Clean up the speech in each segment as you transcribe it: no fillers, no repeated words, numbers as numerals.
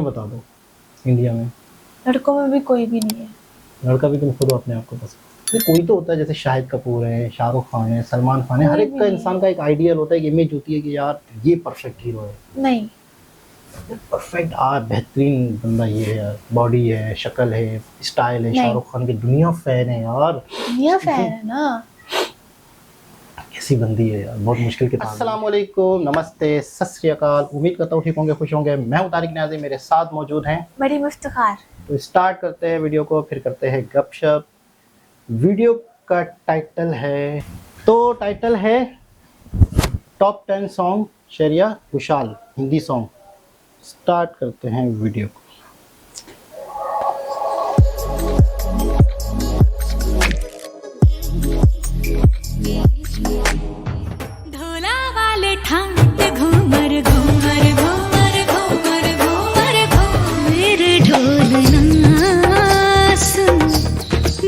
में बता दो, इंडिया में। लड़कों में भी कोई भी नहीं है। लड़का भी तुम खुद अपने आप को पसंद, कोई तो होता है, जैसे शाहिद कपूर है, शाहरुख खान है, सलमान खान है, हर एक का इंसान का एक आइडियल होता है, एक इमेज होती है कि यार ये परफेक्ट हीरो है। नहीं, परफेक्ट बेहतरीन बंदा ये है यार, बॉडी है, शक्ल है, स्टाइल है, शाहरुख खान की दुनिया फैन है यार, दुनिया फैन है ना। कैसी बंदी है यार, बहुत मुश्किल किताब। अस्सलाम वालेकुम, नमस्ते, सत श्री अकाल। उम्मीद करता हूँ ठीक होंगे, खुश होंगे। मैं हूँ तारिक न्याज़ी, मेरे साथ मौजूद हैं बड़ी मुफ्तखार। तो स्टार्ट करते हैं वीडियो को, फिर करते हैं गपशप। वीडियो का टाइटल है, तो टाइटल है टॉप 10 सॉन्ग शरिया खुशहाल हिंदी सॉन्ग। स्टार्ट करते हैं वीडियो को। ढोला वाले ठाट घूमर घूमर घूमर घूमर घूमर घूमर, मेरे ढोलना सुन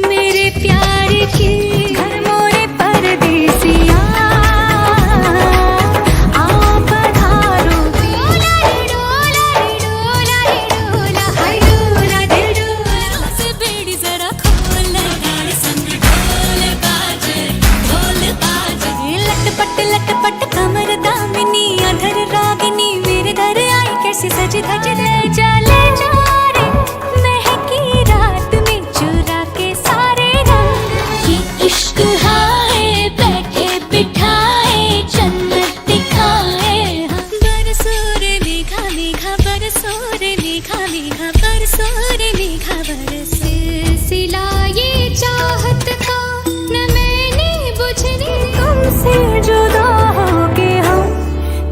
मेरे प्यार की, घर मोरे परदेसिया आओ पधारो। डोला रे डोला रे डोला रे डोला, हाय डोला दिल डोला से बेड़ी जरा खोल, गाड़ संग ढोल बाजे लटपट कमर दामिनी, अधर रागिनी मेरे दर आई, कैसे सज धज ले जा रे महकी रात में चुरा के सारे रंग। ये इश्क हाय बैठे बिठाए जन्नत दिखाए, बरसो रे मेघा मेघा बरसो रे मेघा मेघा बरसो रे मेघा बरस, सिलाए चाहत का न मैंने बुझने, तुमसे जुदा होके हम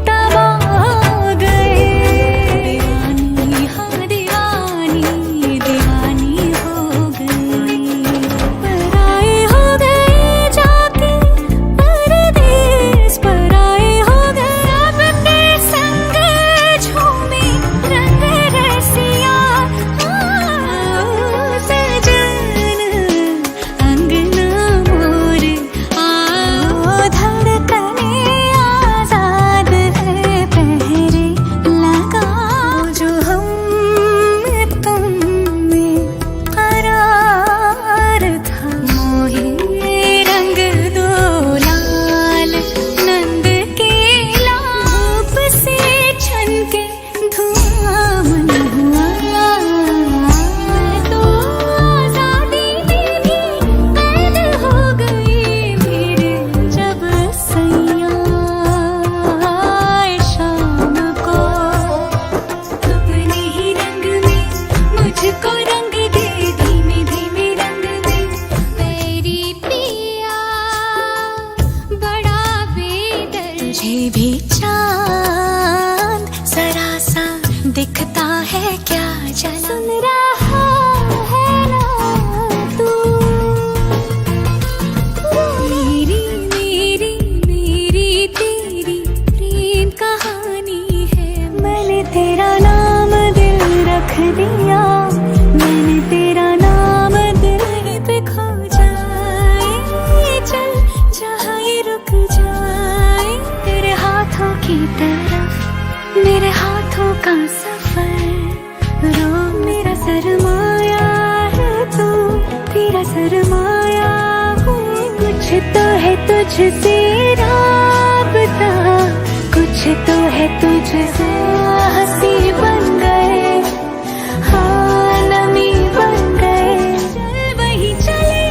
तबाह गए। दीवानी हाँ दीवानी दीवानी हो गई, पराए हो गए जाके परदेस, पराए हो गए सबके संग झूमे रंग रसिया। सजन अंगना मोर आओ, धड़कने आजाद है पहरे लगा, जो हम तुम में करार था। मोहे रंग दो लाल नंद के लाप से छनके धुआं मन हुआ, तो आजादी में भी कैद हो गई मेरे जब सैया शाम को। अपने ही रंग में मुझको रंग दे, धीमे धीमे रंग में मेरी पिया बड़ा बेदर्द। मुझे भी चांद जरा सा दिखता है क्या, जल सुन रहा है ना तू, मेरी मेरी मेरी तेरी प्रेम कहानी है। मैंने तेरा नाम दिल रख दिया, मैंने तेरा नाम दिल पे खो जाए, चल जहाँ ये रुक जाए, तेरे हाथों की तरफ मेरे हाथों का सफर। रो मेरा सरमाया है तू, तेरा सरमाया हूँ, कुछ तो है तुझसे राबता, कुछ तो है तुझसे, हंसी बन गए हाँ नमी बन गए। चल वही चले,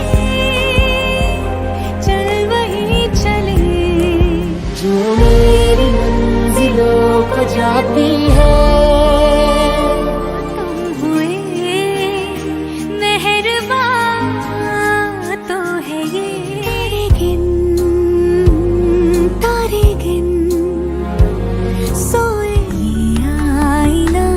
चल वही चले, जो मेरी मंजिलों को जाती है। तुम हुए मेहरबान तो है ये, तेरे गिन तारे गिन सोए आईना,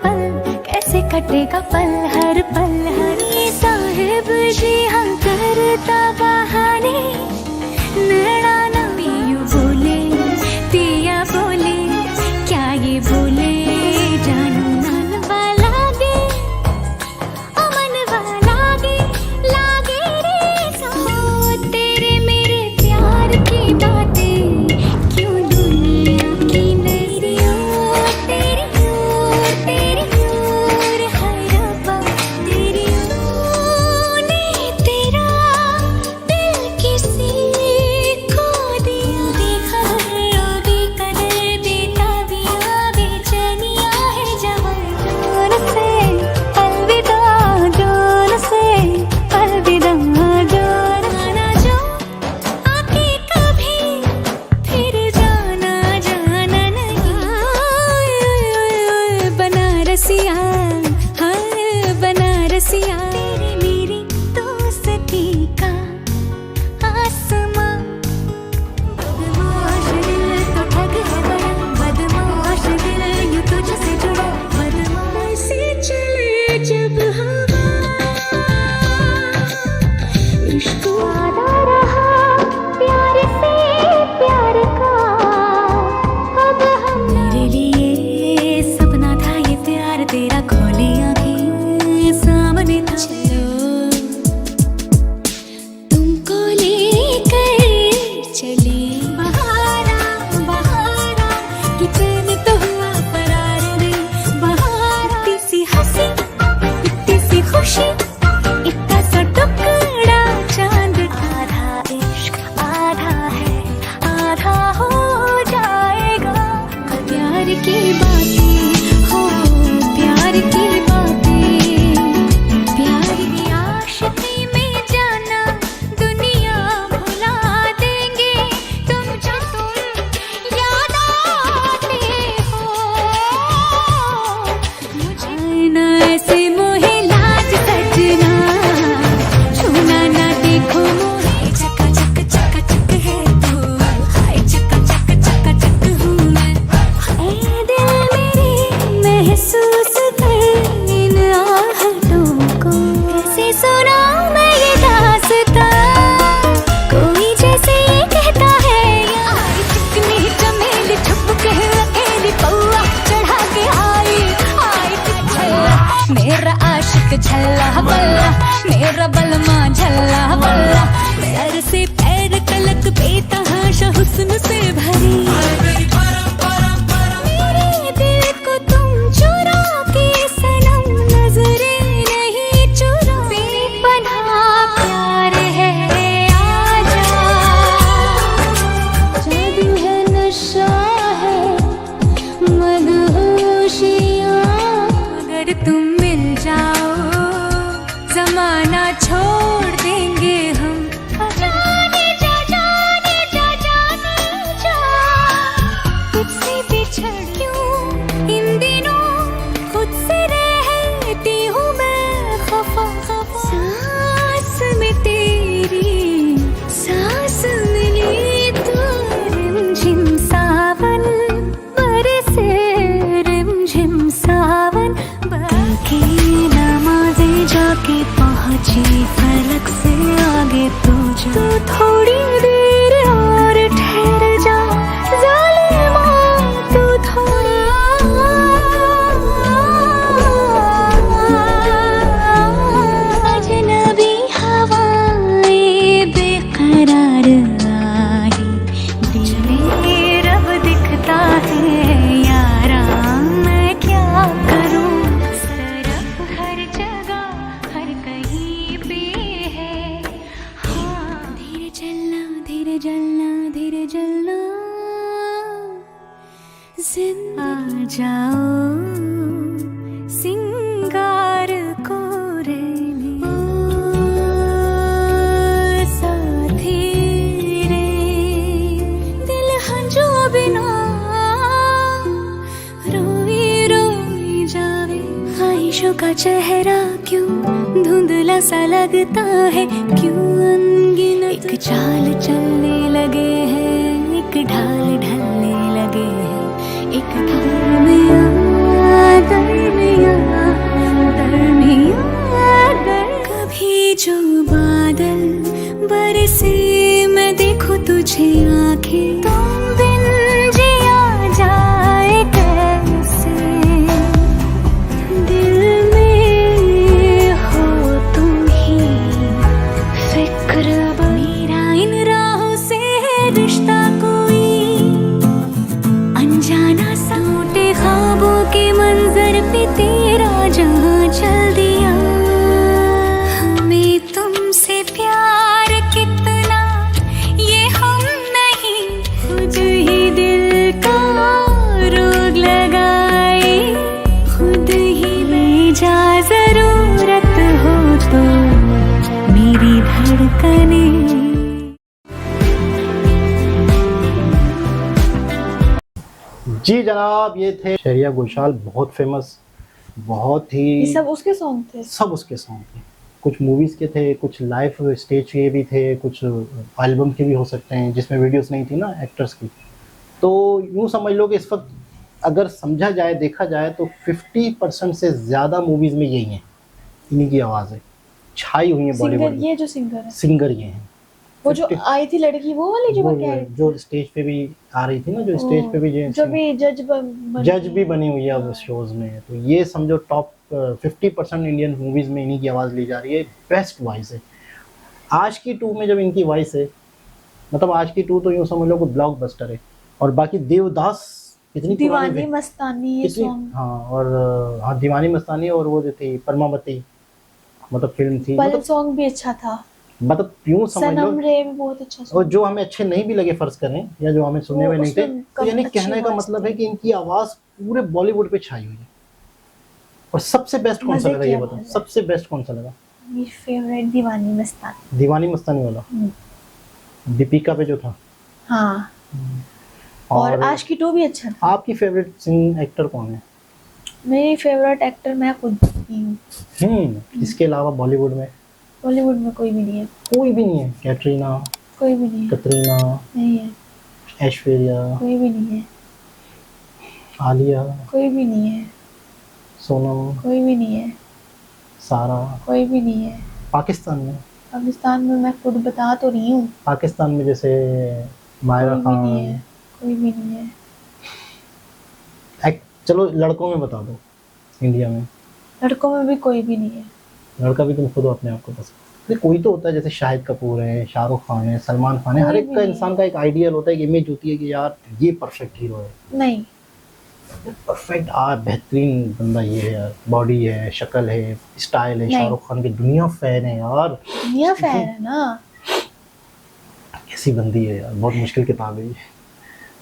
पल कैसे कटेगा पल हर पल हर ये साहिब जी हम करता बहाने नैना ना पियो बोले पिया बोले क्या ये बोले जानू मन वाला गे ओ मन वाला गे लागे रे सो तेरे मेरे प्यार की बातें क्यों दुनिया की तेरी ओर हाय रब्बा तेरी ओर ने तेरा दिल किसी को दिया देखा बेकर बेताबिया बेचैनिया है जवान जान से अलविदा जान से अलविदा जान आना जो आके कभी फिर जाना जाना नहीं बनारसिया हाँ बनारसिया तेरी मेरी दोस्ती का आसमां बदमाश दिल तो ठग है बड़ा बदमाश दिल यूं तुझसे जुड़ा बदमाश से चले जब हवा इश्क वादा रहा प्यार से प्यार का अब हम मेरे लिए सपना था ये प्यार तेरा खोली आंखें सामने था चलो तुमको लेकर चले बहारा बहारा कितने तो हुआ फरार रे बहारा इतनी सी हंसी इतनी सी खुशी इतना सा टुकड़ा चांद का आधा इश्क आधा है आधा हो जाएगा प्यार की बातें हो प्यार की बातें प्यार की आशिकी में जाना दुनिया भुला देंगे तुम जो तुम याद आते हो मुझे ना ऐसे मोहे लाज सजना छूना ना देखो मोहे चका चक है तू हाय चका चक हूँ मैं हाय दिल मेरे महसूस कर इन आहटों को कैसे सुनाऊं मैं ये दास्तां कोई जैसे ये कहता है आई चिकनी चमेली छुप के अकेली पौआ चढ़ा के आई झल्ला मेरा आशिक झल्ला बल्ला मेरा बलमा झल्ला बल्ला पैर से पैर कलक बेतहाशा हुस्न से भरी मेरे दिल को तुम चुरा के सनम नजरे नहीं चुरा बेपनाह प्यार है आजा जादू है नशा है मदहोशियाँ अगर तुम मिल जाओ जमाना छोड़ देंगे हम जाने जा जाने जा जाने जा तुझसे बिछड़ क्यों इन दिनों खुद से रहती हूँ मैं खफा खफा सांस में तेरी सांस मिली तो रिमझिम सावन बरसे रिमझिम सावन बाकी नमाज़ें जाके पहुँची फलक से आगे तू थोड़ी देर और ठहर जा ज़ालिमा तू थोड़ी अजनबी हवाएं बेकरार आई दिल में रब दिखता है यारा मैं क्या करूं सरफ हर जगह हर कहीं पे है हाँ धीरे चलना धीरे जलना धीरे जलना जिंदगी आ जाओ सिंगार को रहने साथी रे दिल हंजो बिना रोई रोई जावे ख्वाहिशों का चेहरा क्यों धुंधला सा लगता है क्यों अनगिनत एक चाल चलने लगे हैं एक ढाल ढलने लगे हैं एक दर में जी जनाब, ये थे शहरिया घोषाल, बहुत फेमस, बहुत ये ही सब उसके सॉन्ग थे। सब उसके सॉन्ग थे। कुछ मूवीज़ के थे, कुछ लाइव स्टेज के भी थे, कुछ एल्बम के भी हो सकते हैं जिसमें वीडियोस नहीं थी ना एक्टर्स की। तो यूँ समझ लो कि इस वक्त अगर समझा जाए, देखा जाए तो 50% से ज़्यादा मूवीज़ में यही हैं, इन्हीं की आवाज़ें छाई हुई हैं सिंगर, बॉलीवुड में। ये जो सिंगर है, सिंगर ये हैं। वो जो 50 आई थी लड़की, वो वाली जो वो मैं कह रही जो स्टेज पे भी आ रही थी ना, जो स्टेज पे भी जो भी जज भी बनी हुई है अब शोज में। तो ये समझो टॉप 50% इंडियन मूवीज में इन्हीं की आवाज़ ली जा रही है। बेस्ट वॉइस है। आज की 2 में जब इनकी वॉइस है, मतलब आज की 2 तो यूँ समझ लो कि ब्लॉकबस्टर है। और बाकी देवदास कितनी पुरानी दीवानी मस्तानी, ये कितनी, सॉन्ग, हाँ, और हाँ दीवानी मस्तानी, और वो जो थी परमावती, मतलब फिल्म थी, पल मतलब सॉन्ग भी अच्छा था। यूँ समझ लो। सनम रे भी बहुत अच्छा और सॉन्ग। जो हमें अच्छे नहीं भी लगे फर्ज करें, या जो हमें सुने वो हुए नहीं थे, उसमें तो यानी अच्छी कहने का voice मतलब थी। है कि इनकी आवाज़ पूरे बॉलीवुड पे छाई हुई है। और सबसे बेस्ट कौन सा मजे लगा की ये आवाज़ बताओ, है। सबसे बेस्ट कौन सा लगा? मेरी फेवरेट दीवानी मस्तानी। दीवानी मस्तानी वाला, दीपिका पे जो था। हाँ, और आशिकी 2 भी अच्छा था। आपकी फेवरेट सिंग एक्टर कौन है? मेरी फेवरेट एक्टर मैं खुद ही हूँ। इसके अलावा बॉलीवुड में बॉलीवुड में कोई भी नहीं है, कोई भी नहीं है? कैटरीना, कोई भी नहीं है, कतरीना, नहीं है, ऐश्वर्या, कोई भी नहीं है, आलिया, कोई भी नहीं है, सोनम, कोई भी नहीं है, सारा? कोई भी नहीं है। पाकिस्तान में? पाकिस्तान में मैं खुद बता तो रही हूँ, पाकिस्तान में जैसे मायरा कोई भी नहीं है, खान। कोई भी नहीं है। चलो लड़कों में बता दो, इंडिया में। लड़कों में भी कोई भी नहीं है। लड़का भी तुम खुद अपने आप को पसंद, नहीं कोई तो होता है, जैसे शाहिद कपूर है, शाहरुख खान है, सलमान खान है। कोई हर एक भी का नहीं इंसान का एक आइडियल होता है, एक इमेज होती है कि यार ये परफेक्ट हीरो है, नहीं, परफेक्ट बेहतरीन बंदा ये है यार, बॉडी है, शक्ल है, स्टाइल है। नहीं। शाहरुख खान की दुनिया फैन है यार, दुनिया फैन है ना। कैसी बंदी है यार, बहुत मुश्किल किताब है ये।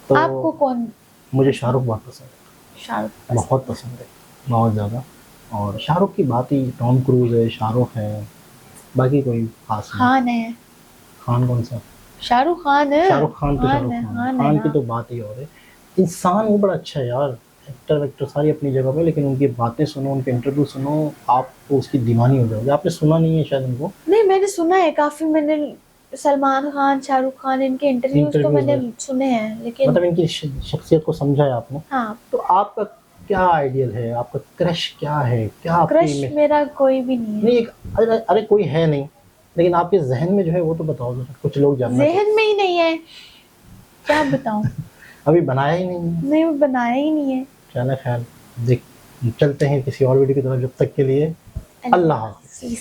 तो आपको कौन? मुझे शाहरुख बहुत पसंद है, शाहरुख बहुत पसंद है, बहुत ज़्यादा। और शाहरुख की बात ही, टॉम क्रूज है, शाहरुख है, बाकी कोई खास नहीं। खान है। खान कौन सा? शाहरुख खान है। शाहरुख खान तो शाहरुख है, खान, है खान ना। की तो बात ही और है। इंसान वो बड़ा अच्छा है यार, एक्टर वेक्टर सारी अपनी जगह पे, लेकिन उनकी बातें सुनो, उनके इंटरव्यू सुनो, आपको उसकी दीवानी हो जाओगे। आपने सुना नहीं है शायद उनको? नहीं, मैंने सुना है काफी। मैंने सलमान खान, शाहरुख खान, इनके इंटरव्यूज तो इंटरव्यूज मैंने में सुने हैं, लेकिन मतलब इनकी शख्सियत को समझा है आपने। हाँ, तो आपका क्या आइडियल है, आपका क्रश क्या है, क्या आपकी क्रश मेरा कोई भी नहीं है। नहीं अरे कोई है नहीं, लेकिन आपके जहन में जो है वो तो बताओ जरा, कुछ लोग जानना चाहते जहन में ही नहीं है, क्या बताऊं। हैं। अभी बनाया ही नहीं है। नहीं, बनाया ही नहीं है। चलो खैर, देख चलते हैं किसी और वीडियो की तरफ, जब तक के लिए अल्लाह हाफ़िज़।